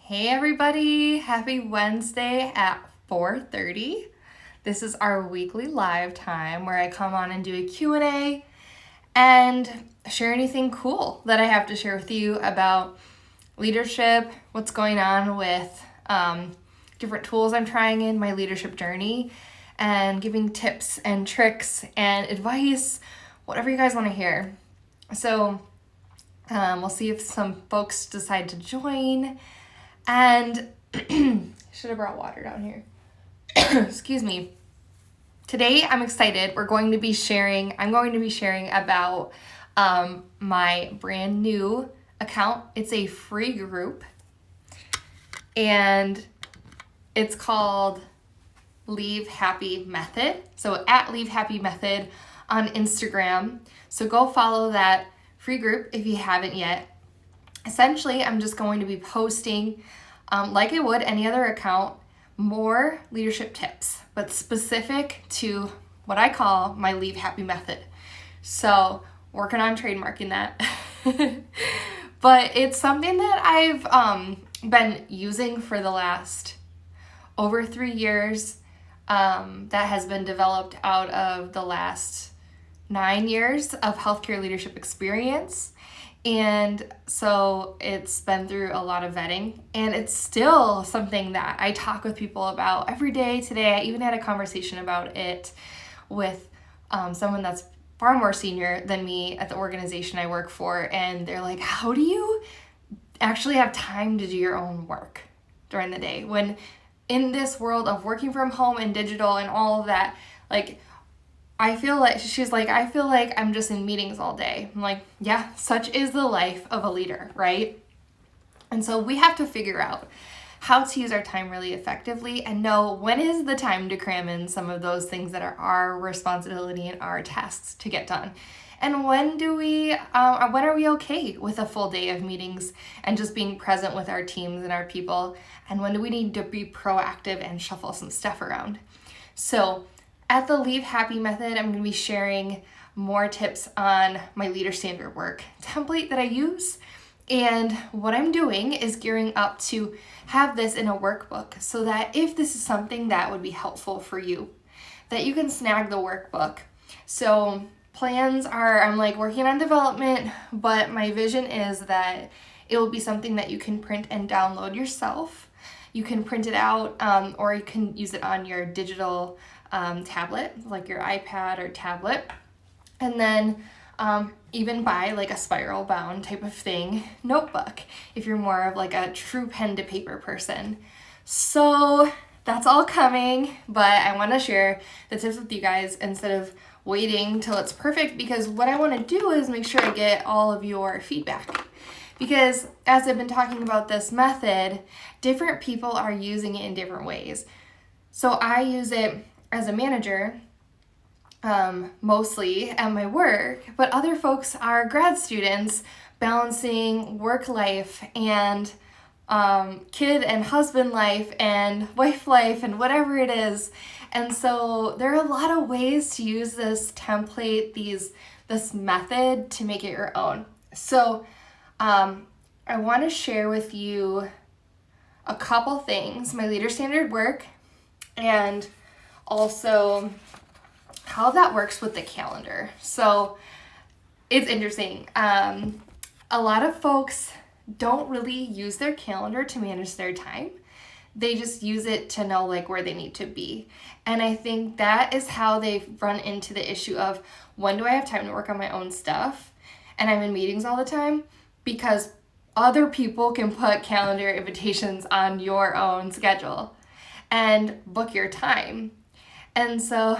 Hey everybody, happy Wednesday at 4:30. This is our weekly live time where I come on and do a Q&A and share anything cool that I have to share with you about leadership, what's going on with different tools I'm trying in my leadership journey, and giving tips and tricks and advice, whatever you guys want to hear. So we'll see if some folks decide to join. And should have brought water down here. Excuse me. Today I'm excited. I'm going to be sharing about my brand new account. It's a free group and it's called Leave Happy Method. So at Leave Happy Method on Instagram. So go follow that free group if you haven't yet. Essentially, I'm just going to be posting, like I would any other account, more leadership tips, but specific to what I call my Leave Happy Method. So, working on trademarking that. But it's something that I've been using for the last over 3 years. That has been developed out of the last 9 years of healthcare leadership experience. And so it's been through a lot of vetting, and it's still something that I talk with people about every day today. I even had a conversation about it with someone that's far more senior than me at the organization I work for, and they're like, how do you actually have time to do your own work during the day when in this world of working from home and digital and all of that, she's like, I feel like I'm just in meetings all day. I'm like, yeah, such is the life of a leader, right? And so we have to figure out how to use our time really effectively and know when is the time to cram in some of those things that are our responsibility and our tasks to get done. And when are we okay with a full day of meetings and just being present with our teams and our people? And when do we need to be proactive and shuffle some stuff around? So at the Leave Happy Method, I'm going to be sharing more tips on my leader standard work template that I use. And what I'm doing is gearing up to have this in a workbook so that if this is something that would be helpful for you, that you can snag the workbook. So plans are, I'm working on development, but my vision is that it will be something that you can print and download yourself. You can print it out or you can use it on your digital tablet, like your iPad or tablet, and then even buy a spiral bound type of thing notebook if you're more of a true pen to paper person. So that's all coming, but I want to share the tips with you guys instead of waiting till it's perfect, because what I want to do is make sure I get all of your feedback. Because as I've been talking about this method, different people are using it in different ways. So I use it as a manager, mostly at my work, but other folks are grad students balancing work life and kid and husband life and wife life and whatever it is. And so there are a lot of ways to use this template, this method to make it your own. So I want to share with you a couple things, my leader standard work, and also how that works with the calendar. So it's interesting. A lot of folks don't really use their calendar to manage their time. They just use it to know where they need to be. And I think that is how they've run into the issue of, when do I have time to work on my own stuff? And I'm in meetings all the time, because other people can put calendar invitations on your own schedule and book your time. And so,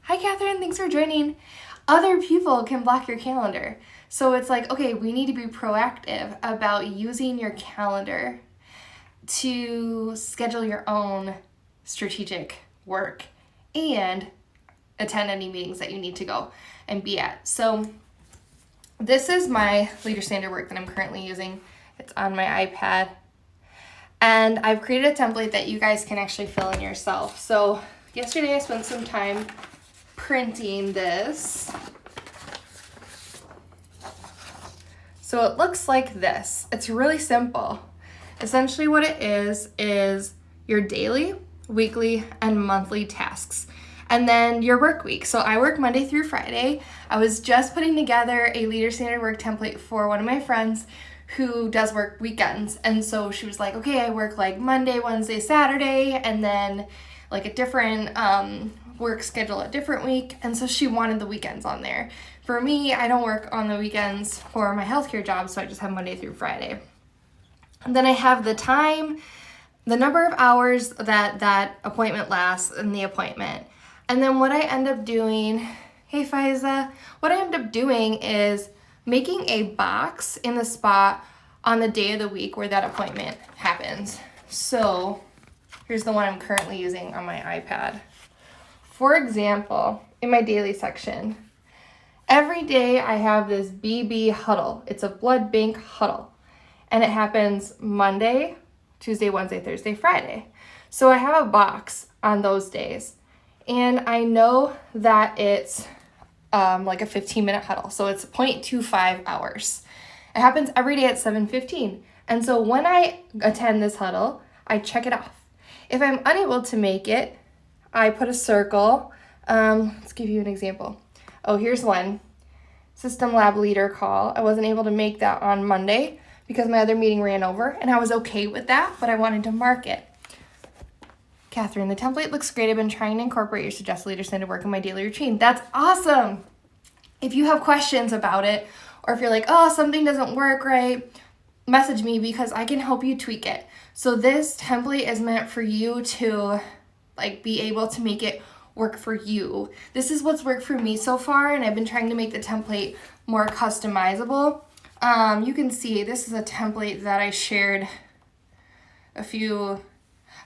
hi Catherine, thanks for joining. Other people can block your calendar. So it's okay, we need to be proactive about using your calendar to schedule your own strategic work and attend any meetings that you need to go and be at. So this is my leader standard work that I'm currently using. It's on my iPad. And I've created a template that you guys can actually fill in yourself. So yesterday I spent some time printing this. So it looks like this. It's really simple. Essentially what it is your daily, weekly, and monthly tasks. And then your work week. So I work Monday through Friday. I was just putting together a leader standard work template for one of my friends who does work weekends. And so she was like, okay, I work like Monday, Wednesday, Saturday, and then like a different work schedule a different week. And so she wanted the weekends on there. For me, I don't work on the weekends for my healthcare job, so I just have Monday through Friday. And then I have the time, the number of hours that appointment lasts in the appointment. And then what I end up doing, hey Faiza, what I end up doing is making a box in the spot on the day of the week where that appointment happens. So here's the one I'm currently using on my iPad. For example, in my daily section, every day I have this BB huddle. It's a blood bank huddle. And it happens Monday, Tuesday, Wednesday, Thursday, Friday. So I have a box on those days. And I know that it's like a 15-minute huddle. So it's 0.25 hours. It happens every day at 7:15. And so when I attend this huddle, I check it off. If I'm unable to make it, I put a circle. Let's give you an example. Oh, here's one. System lab leader call. I wasn't able to make that on Monday because my other meeting ran over, and I was okay with that, but I wanted to mark it. Catherine, the template looks great. I've been trying to incorporate your suggested leader standard work in my daily routine. That's awesome. If you have questions about it, or if you're like, oh, something doesn't work right, message me because I can help you tweak it. So this template is meant for you to like be able to make it work for you. This is what's worked for me so far, and I've been trying to make the template more customizable. You can see this is a template that I shared a few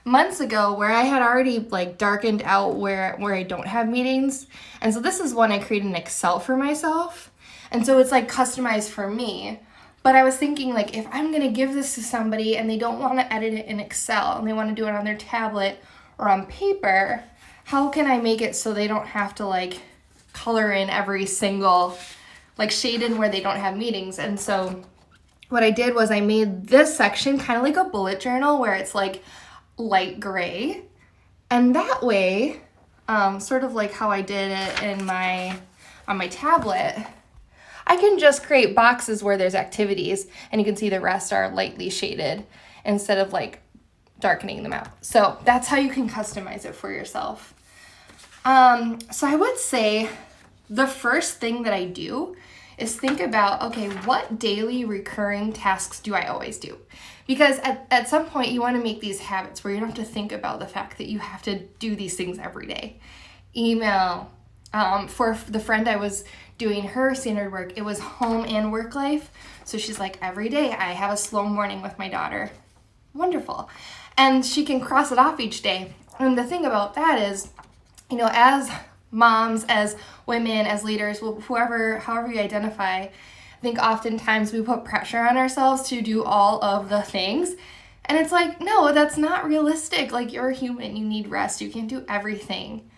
months ago where I had already like darkened out where I don't have meetings. And so this is one I created in Excel for myself. And so it's like customized for me. But I was thinking like if I'm going to give this to somebody and they don't want to edit it in Excel and they want to do it on their tablet or on paper, how can I make it so they don't have to like color in every single like shade in where they don't have meetings? And so what I did was I made this section kind of like a bullet journal where it's like light gray, and that way sort of like how I did it on my tablet, I can just create boxes where there's activities and you can see the rest are lightly shaded instead of like darkening them out. So that's how you can customize it for yourself. So I would say the first thing that I do is think about, okay, what daily recurring tasks do I always do? Because at some point you want to make these habits where you don't have to think about the fact that you have to do these things every day. Email. For the friend I was doing her standard work, it was home and work life. So she's like, every day I have a slow morning with my daughter. Wonderful. And she can cross it off each day. And the thing about that is, you know, as moms, as women, as leaders, however you identify, I think oftentimes we put pressure on ourselves to do all of the things. And it's like, no, that's not realistic. Like, you're a human, you need rest, you can't do everything.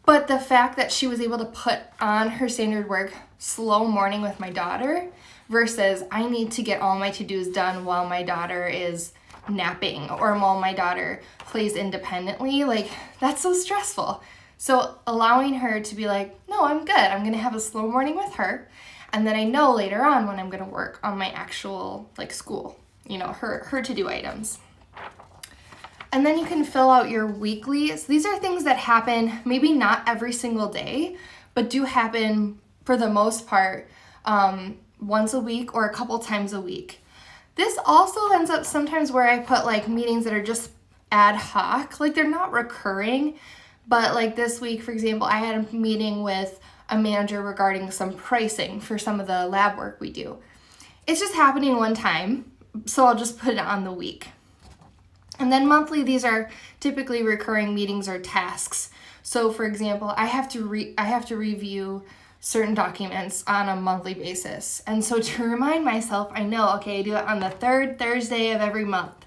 But the fact that she was able to put on her standard work slow morning with my daughter versus I need to get all my to-dos done while my daughter is napping or while my daughter plays independently, like that's so stressful. So allowing her to be like, no, I'm good. I'm going to have a slow morning with her. And then I know later on when I'm going to work on my actual like school, you know, her to-do items. And then you can fill out your weeklies. These are things that happen maybe not every single day, but do happen for the most part once a week or a couple times a week. This also ends up sometimes where I put like meetings that are just ad hoc, like they're not recurring, but like this week, for example, I had a meeting with a manager regarding some pricing for some of the lab work we do. It's just happening one time, so I'll just put it on the week. And then monthly, these are typically recurring meetings or tasks. So for example, I have to review certain documents on a monthly basis. And so to remind myself, I know, okay, I do it on the third Thursday of every month.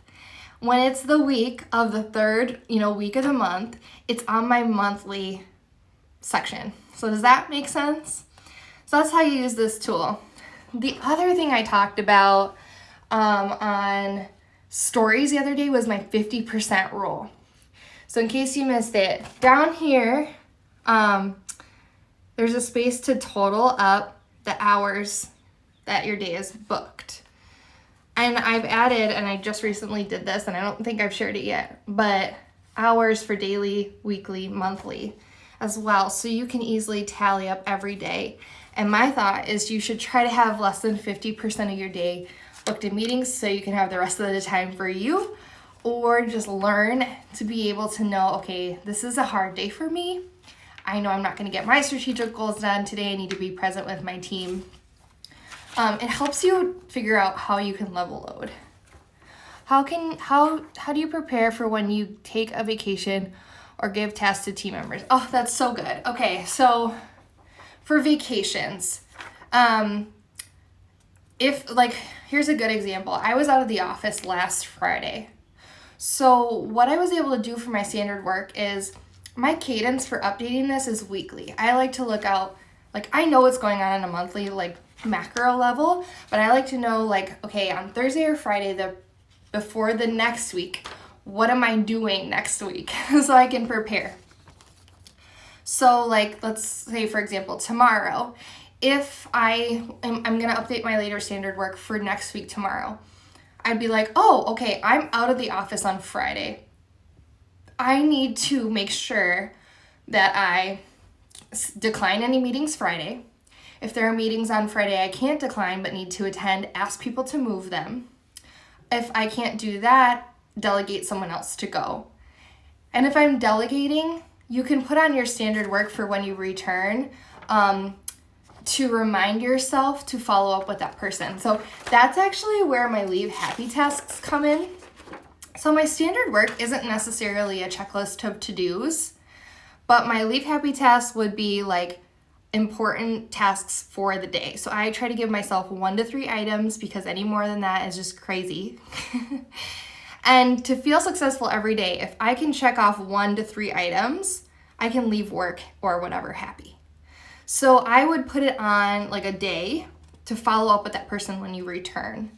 When it's the week of the third, week of the month, it's on my monthly section. So does that make sense? So that's how you use this tool. The other thing I talked about on stories the other day was my 50% rule. So in case you missed it, down here, there's a space to total up the hours that your day is booked. And I've added, and I just recently did this, and I don't think I've shared it yet, but hours for daily, weekly, monthly as well. So you can easily tally up every day. And my thought is you should try to have less than 50% of your day booked in meetings so you can have the rest of the time for you, or just learn to be able to know, okay, this is a hard day for me. I know I'm not going to get my strategic goals done today. I need to be present with my team. It helps you figure out how you can level load. How do you prepare for when you take a vacation or give tasks to team members? Oh, that's so good. Okay, so for vacations, here's a good example. I was out of the office last Friday. So what I was able to do for my standard work is my cadence for updating this is weekly. I like to look out, I know what's going on a monthly, macro level, but I like to know, okay, on Thursday or Friday, before the next week, what am I doing next week so I can prepare. So let's say, for example, tomorrow, if I'm going to update my later standard work for next week tomorrow, I'd be like, oh, okay, I'm out of the office on Friday. I need to make sure that I decline any meetings Friday. If there are meetings on Friday I can't decline but need to attend, ask people to move them. If I can't do that, delegate someone else to go. And if I'm delegating, you can put on your standard work for when you return to remind yourself to follow up with that person. So that's actually where my leave happy tasks come in. So my standard work isn't necessarily a checklist of to-dos, but my leave happy tasks would be important tasks for the day. So I try to give myself 1 to 3 items because any more than that is just crazy. And to feel successful every day, if I can check off 1 to 3 items, I can leave work or whatever happy. So I would put it on a day to follow up with that person when you return.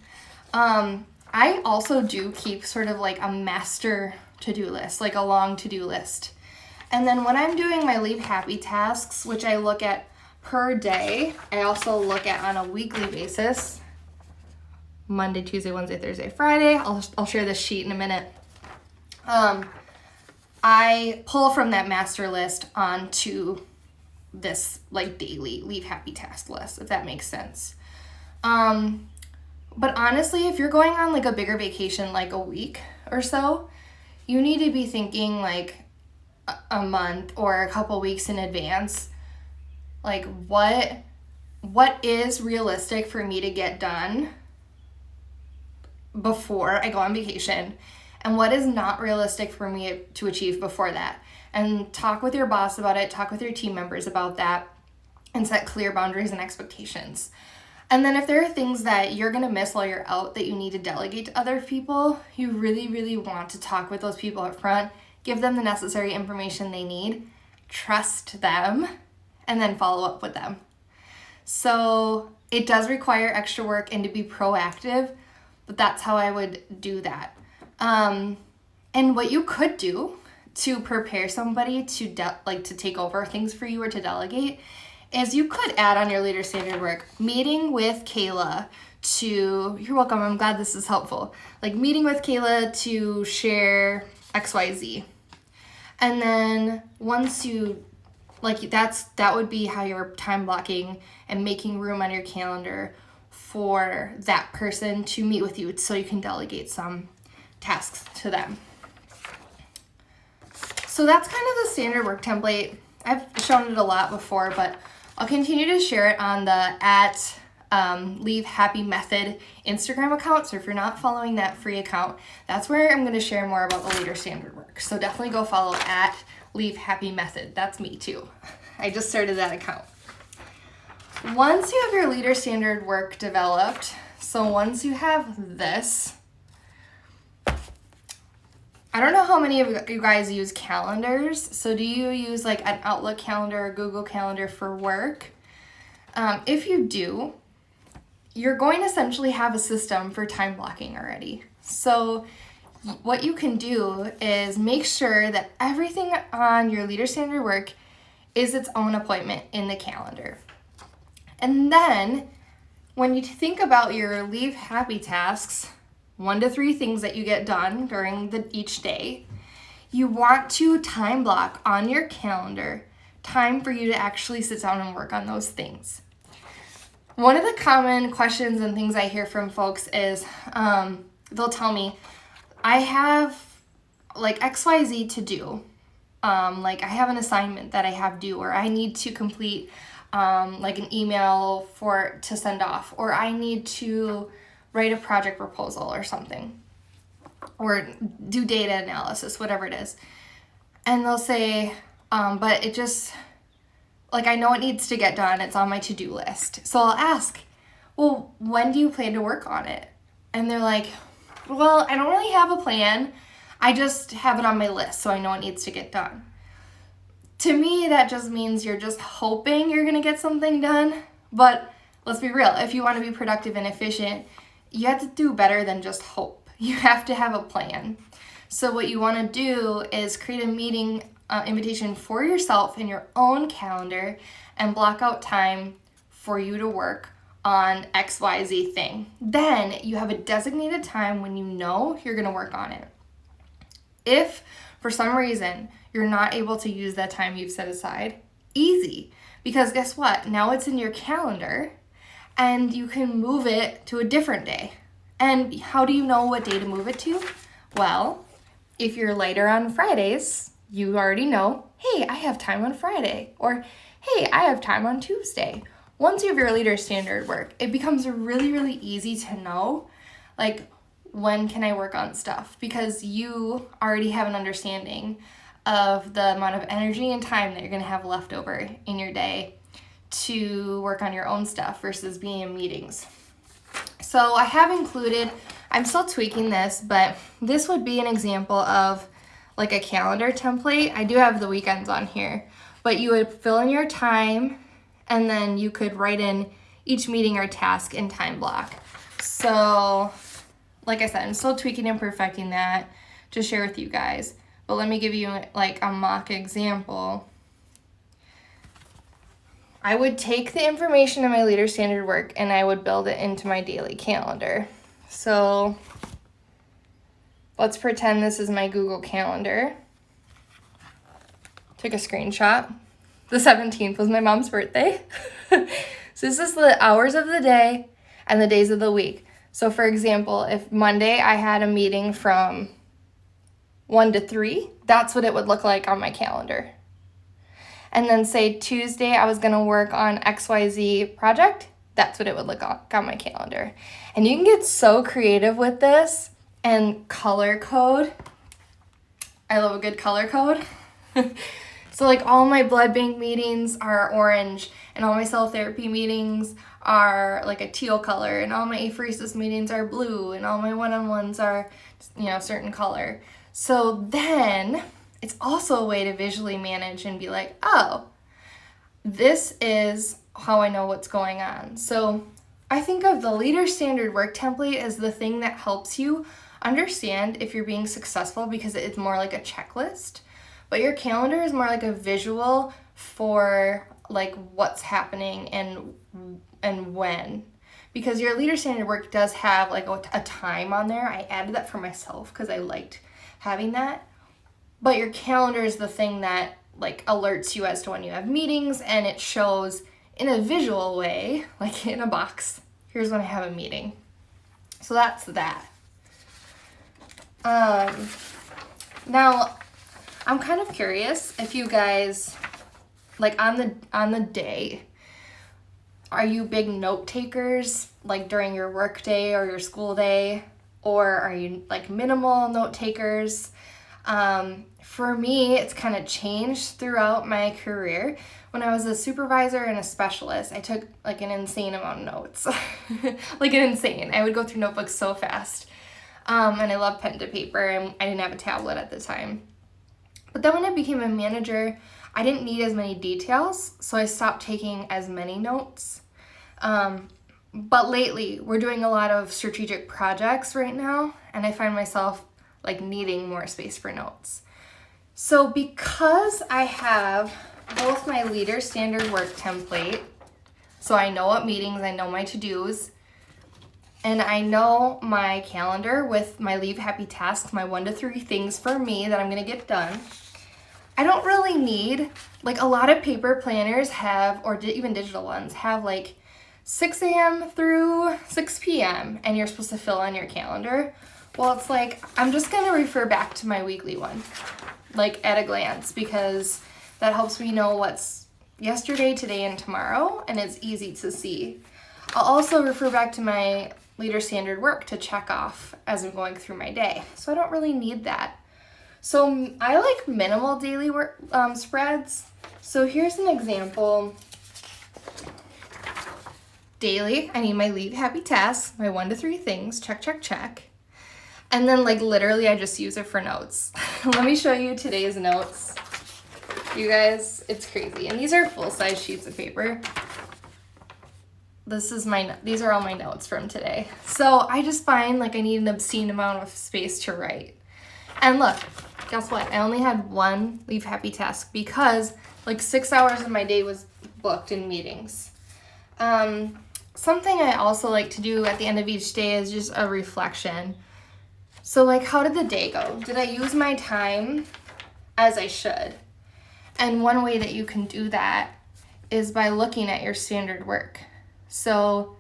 I also do keep sort of a master to-do list, a long to-do list. And then when I'm doing my leave happy tasks, which I look at per day, I also look at on a weekly basis, Monday, Tuesday, Wednesday, Thursday, Friday. I'll share this sheet in a minute. I pull from that master list onto this daily leave happy task list, if that makes sense. But honestly, if you're going on a bigger vacation, a week or so, you need to be thinking a month or a couple weeks in advance. What is realistic for me to get done before I go on vacation, and what is not realistic for me to achieve before that. And talk with your boss about it, talk with your team members about that, and set clear boundaries and expectations. And then if there are things that you're going to miss while you're out that you need to delegate to other people, you really, really want to talk with those people up front, give them the necessary information they need, trust them, and then follow up with them. So it does require extra work and to be proactive, but that's how I would do that. And what you could do to prepare somebody to to take over things for you or to delegate is you could add on your leader standard work, meeting with Kayla you're welcome, I'm glad this is helpful. Meeting with Kayla to share XYZ. And then once you, that would be how you're time blocking and making room on your calendar for that person to meet with you so you can delegate some tasks to them. So that's kind of the standard work template. I've shown it a lot before, but I'll continue to share it on the Leave Happy Method Instagram account. So if you're not following that free account, that's where I'm going to share more about the leader standard work. So definitely go follow Leave Happy Method. That's me too. I just started that account. Once you have your leader standard work developed, so once you have this, I don't know how many of you guys use calendars. So do you use an Outlook calendar or Google Calendar for work? If you do, you're going to essentially have a system for time blocking already. So what you can do is make sure that everything on your leader standard work is its own appointment in the calendar. And then when you think about your leave happy tasks, 1 to 3 things that you get done during each day, you want to time block on your calendar time for you to actually sit down and work on those things. One of the common questions and things I hear from folks is they'll tell me, I have like XYZ to do. Like I have an assignment that I have due, or I need to complete like an email to send off, or I need to write a project proposal or something, or do data analysis, whatever it is. And they'll say, but it just, like I know it needs to get done, it's on my to-do list. So I'll ask, well, when do you plan to work on it? And they're like, well, I don't really have a plan. I just have it on my list, so I know it needs to get done. To me, that just means you're just hoping you're gonna get something done. But let's be real, if you wanna be productive and efficient, you have to do better than just hope. You have to have a plan. So what you wanna do is create a meeting invitation for yourself in your own calendar and block out time for you to work on XYZ thing. Then you have a designated time when you know you're gonna work on it. If for some reason you're not able to use that time you've set aside, easy, because guess what? Now it's in your calendar and you can move it to a different day. And how do you know what day to move it to? Well, if you're later on Fridays, you already know, hey, I have time on Friday, or hey, I have time on Tuesday. Once you have your leader standard work, it becomes really, really easy to know, like, when can I work on stuff? Because you already have an understanding of the amount of energy and time that you're gonna have left over in your day to work on your own stuff versus being in meetings. So I have included, I'm still tweaking this, but this would be an example of like a calendar template. I do have the weekends on here, but you would fill in your time and then you could write in each meeting or task in time block. So like I said, I'm still tweaking and perfecting that to share with you guys. But let me give you like a mock example. I would take the information in my leader standard work and I would build it into my daily calendar. So let's pretend this is my Google Calendar. Took a screenshot. The 17th was my mom's birthday. So this is the hours of the day and the days of the week. So for example, if Monday I had a meeting from 1 to 3, that's what it would look like on my calendar. And then say Tuesday I was gonna work on XYZ project, that's what it would look like on my calendar. And you can get so creative with this and color code. I love a good color code. So like all my blood bank meetings are orange and all my cell therapy meetings are like a teal color and all my apheresis meetings are blue and all my one-on-ones are, certain color. So then it's also a way to visually manage and be like, oh, this is how I know what's going on. So I think of the leader standard work template as the thing that helps you understand if you're being successful because it's more like a checklist, but your calendar is more like a visual for like what's happening and when. Because your leader standard work does have like a time on there. I added that for myself because I liked having that. But your calendar is the thing that like alerts you as to when you have meetings, and it shows in a visual way, like in a box, here's when I have a meeting. So that's that. Now I'm kind of curious if you guys, like on the day, are you big note takers like during your work day or your school day, or are you like minimal note takers? For me, it's kind of changed throughout my career. When I was a supervisor and a specialist, I took like an insane amount of notes. Like an insane. I would go through notebooks so fast. And I love pen to paper, and I didn't have a tablet at the time. But then when I became a manager, I didn't need as many details, so I stopped taking as many notes. But lately, we're doing a lot of strategic projects right now, and I find myself like needing more space for notes. So because I have both my leader standard work template, so I know what meetings, I know my to-dos, and I know my calendar with my leave happy tasks, my 1 to 3 things for me that I'm gonna get done. I don't really need, like a lot of paper planners have, or even digital ones, have like 6 a.m. through 6 p.m. and you're supposed to fill on your calendar. Well, it's like, I'm just gonna refer back to my weekly one, like at a glance, because that helps me know what's yesterday, today, and tomorrow, and it's easy to see. I'll also refer back to my leader standard work to check off as I'm going through my day. So I don't really need that. So I like minimal daily work spreads. So here's an example. Daily, I need my leave happy tasks, my 1 to 3 things, check, check, check. And then like literally I just use it for notes. Let me show you today's notes. You guys, it's crazy. And these are full-size sheets of paper. These are all my notes from today. So I just find like I need an obscene amount of space to write. And look, guess what? I only had 1 leave happy task because like 6 hours of my day was booked in meetings. Something I also like to do at the end of each day is just a reflection. So like, how did the day go? Did I use my time as I should? And one way that you can do that is by looking at your standard work. So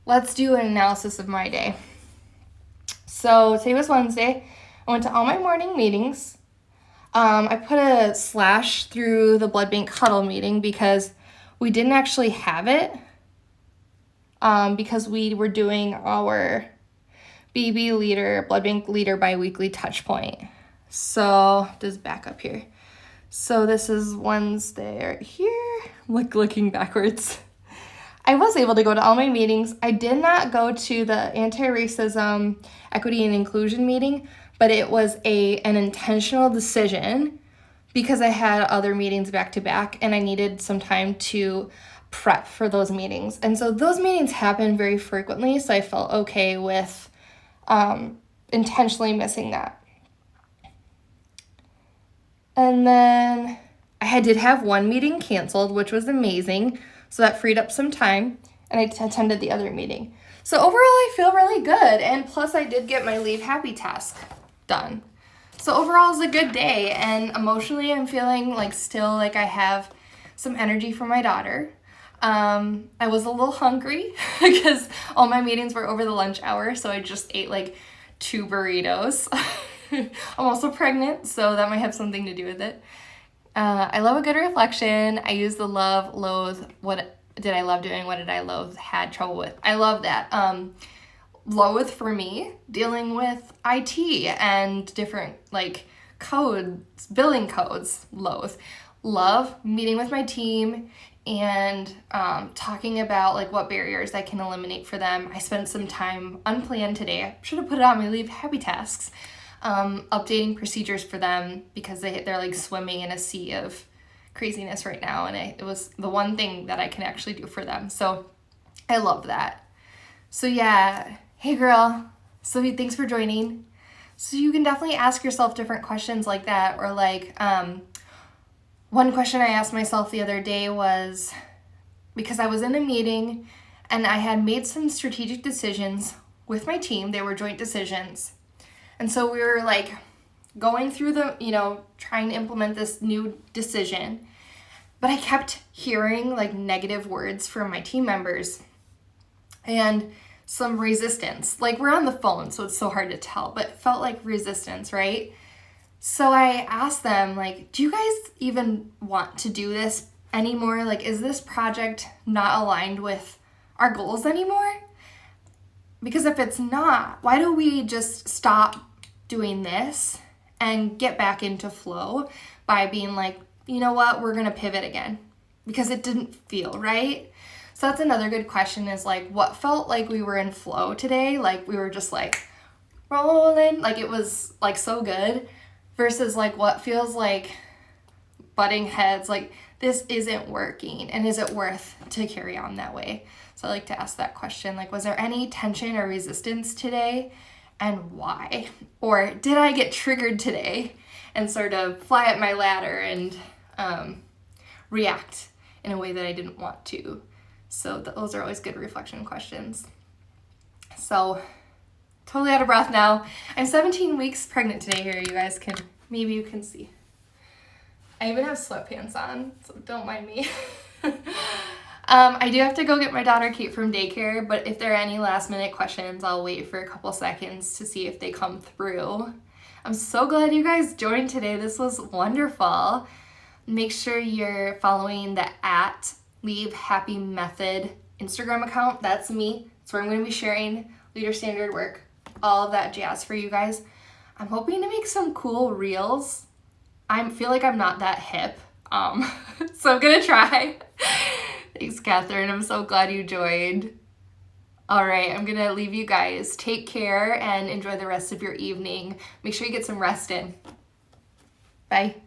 let's do an analysis of my day. So today was Wednesday. I went to all my morning meetings. I put a slash through the blood bank huddle meeting because we didn't actually have it because we were doing our BB leader, blood bank leader biweekly touch point. So just back up here. So this is Wednesday right here. Looking backwards. I was able to go to all my meetings. I did not go to the anti-racism, equity, and inclusion meeting, but it was an intentional decision because I had other meetings back to back and I needed some time to prep for those meetings. And so those meetings happen very frequently, so I felt okay with intentionally missing that. And then I did have 1 meeting canceled, which was amazing. So that freed up some time, and I attended the other meeting. So overall, I feel really good, and plus I did get my leave happy task done. So overall, it's a good day, and emotionally, I'm feeling like still like I have some energy for my daughter. I was a little hungry because all my meetings were over the lunch hour, so I just ate like 2 burritos. I'm also pregnant, so that might have something to do with it. I love a good reflection. I use the love, loathe, what did I love doing, what did I loathe, had trouble with. I love that. Loathe for me, dealing with IT and different like codes, billing codes, loathe. Love, meeting with my team and talking about like what barriers I can eliminate for them. I spent some time unplanned today. I should have put it on my leave happy tasks. Updating procedures for them because they're like swimming in a sea of craziness right now, and it was the one thing that I can actually do for them. So I love that. So yeah, hey girl, so thanks for joining. So you can definitely ask yourself different questions like that, or like one question I asked myself the other day was because I was in a meeting and I had made some strategic decisions with my team. They were joint decisions. And so we were like going through trying to implement this new decision, but I kept hearing like negative words from my team members and some resistance. Like we're on the phone, so it's so hard to tell, but it felt like resistance, right? So I asked them like, do you guys even want to do this anymore? Like, is this project not aligned with our goals anymore? Because if it's not, why do we just stop doing this and get back into flow by being like, you know what, we're gonna pivot again because it didn't feel right. So that's another good question is like, what felt like we were in flow today? Like we were just like rolling, like it was like so good versus like what feels like butting heads, like this isn't working and is it worth to carry on that way? So I like to ask that question, like was there any tension or resistance today? and why? Or did I get triggered today and sort of fly up my ladder and react in a way that I didn't want to? So those are always good reflection questions. So totally out of breath now. I'm 17 weeks pregnant today here. Maybe you can see. I even have sweatpants on, so don't mind me. I do have to go get my daughter Kate from daycare, but if there are any last minute questions, I'll wait for a couple seconds to see if they come through. I'm so glad you guys joined today. This was wonderful. Make sure you're following the @LeaveHappyMethod Instagram account. That's me. That's where I'm going to be sharing leader standard work, all of that jazz for you guys. I'm hoping to make some cool reels. I feel like I'm not that hip, so I'm going to try. Thanks, Catherine. I'm so glad you joined. All right, I'm going to leave you guys. Take care and enjoy the rest of your evening. Make sure you get some rest in. Bye.